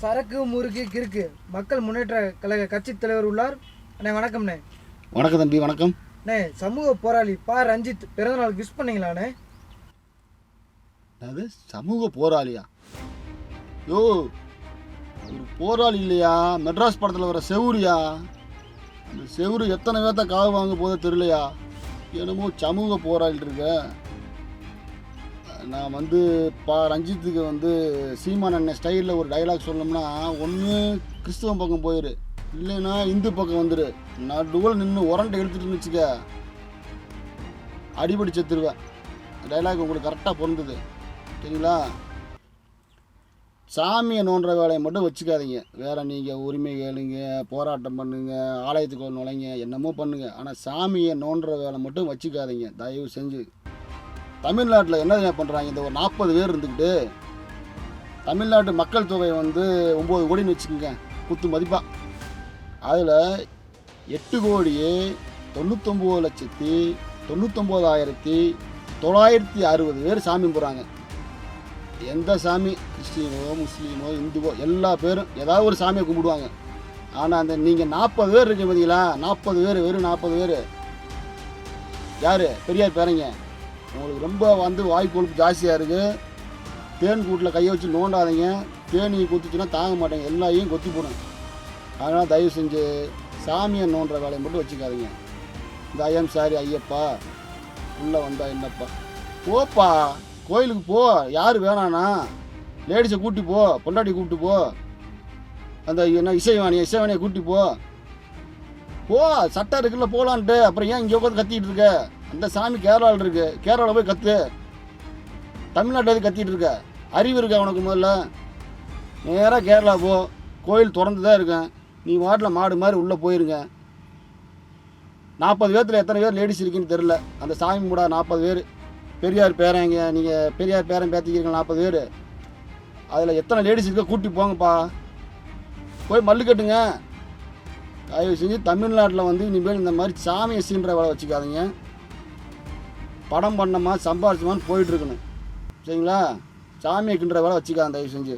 சரக்கு முறுக்கு கிறுக்கு மக்கள் முன்னேற்ற கழக கட்சி தலைவர் உள்ளார். அண்ணே வணக்கம்ண்ணே. வணக்கம் தம்பி. வணக்கம் அண்ணே. சமூக போராளி பா ரஞ்சித் பிறந்தநாள் விஷ் பண்ணீங்களாண்ணே? அது சமூக போராளியா? யோ, ஒரு போராளி இல்லையா, மெட்ராஸ் படத்தில் வர செவுரியா? அந்த செவுரு எத்தனை பேர்த்த காவு வாங்க போதோ தெரியலையா? என்னமோ சமூக போராளி இருக்க. நான் பா ரஞ்சித்துக்கு சீமான் அண்ணன் ஸ்டைலில் ஒரு டைலாக் சொல்லணும்னா, ஒன்று கிறிஸ்துவம் பக்கம் போயிரு, இல்லைன்னா இந்து பக்கம் வந்துடு. நடுவில் நின்று உரண்டை எடுத்துட்டுன்னு வச்சுக்க, அடிபடி செத்துருவேன். டைலாக் உங்களுக்கு கரெக்டாக பொருந்தது சரிங்களா? சாமியை நோண்டுற வேலையை மட்டும் வச்சுக்காதீங்க. வேறு நீங்கள் உரிமை கேளுங்க, போராட்டம் பண்ணுங்க, ஆலயத்துக்கு நுழைங்க, என்னமோ பண்ணுங்க. ஆனால் சாமியை நோண்டுற வேலை மட்டும் வச்சுக்காதீங்க தயவு செஞ்சு. தமிழ்நாட்டில் என்ன பண்ணுறாங்க, இந்த ஒரு 40 பேர் இருந்துக்கிட்டு தமிழ்நாட்டு மக்கள் தொகை 9 கோடின்னு வச்சுக்கோங்க குத்து மதிப்பாக. அதில் 8,99,99,960 பேர் சாமி போகிறாங்க. எந்த சாமி, கிறிஸ்டினோ முஸ்லீமோ இந்துவோ எல்லா பேரும் ஏதாவது ஒரு சாமியை கும்பிடுவாங்க. ஆனால் அந்த நீங்கள் 40 பேர் இருக்கு பார்த்தீங்களா, 40 பேர், வெறும் 40 பேர் யார்? பெரியார் பேரங்க. உங்களுக்கு ரொம்ப வாய் கொழுப்பு ஜாஸ்தியாக இருக்குது. தேன் கூட்டில் கையை வச்சு நோண்டாதீங்க. தேனி கொத்துச்சுன்னா தாங்க மாட்டேங்க, எல்லாரையும் கொத்தி போடும். அதனால் தயவு செஞ்சு சாமியை நோண்டுற வேலையை மட்டும் வச்சுக்காதீங்க. இந்த ஐயம் சாரி ஐயப்பா உள்ளே வந்தா என்னப்பா, போப்பா கோயிலுக்கு போ. யார் வேணாண்ணா, லேடிஸை கூட்டி போ, பொண்டாட்டி கூப்பிட்டு போ, அந்த என்ன இசைவாணியை கூட்டி போ. சட்டம் இருக்குல்ல போகலான்ட்டு. அப்புறம் ஏன் இங்கே உட்காந்து கத்திக்கிட்டு இருக்க? அந்த சாமி கேரளாவில் இருக்கு, கேரளாவில் போய் கத்து. தமிழ்நாட்டில் எது கத்திக்கிட்டு இருக்க? அறிவு இருக்கா உனக்கு? முதல்ல நேராக கேரளா போ, கோயில் திறந்து தான் இருக்கேன். நீ வாட்டில் மாடு மாதிரி உள்ளே போயிருங்க. 40 பேர்த்தில் எத்தனை பேர் லேடிஸ் இருக்குன்னு தெரில. அந்த சாமி மூடா 40 பேர். பெரியார் பேரங்க, நீங்கள் பெரியார் பேரன் பேத்திக்கிறீங்க 40 பேர். அதில் எத்தனை லேடிஸ் இருக்க கூட்டி போங்கப்பா, போய் மல்லு கட்டுங்க. தயவு செஞ்சு தமிழ்நாட்டில் இனிமேல் இந்த மாதிரி சாமியை சீன்ற வேலை வச்சுக்காதீங்க. படம் பண்ணமா சம்பாரிச்சமான்னு போயிட்டுருக்கணும் சரிங்களா? சாமியை கிண்டுற வேலை வச்சுக்காங்க தயவு செஞ்சு.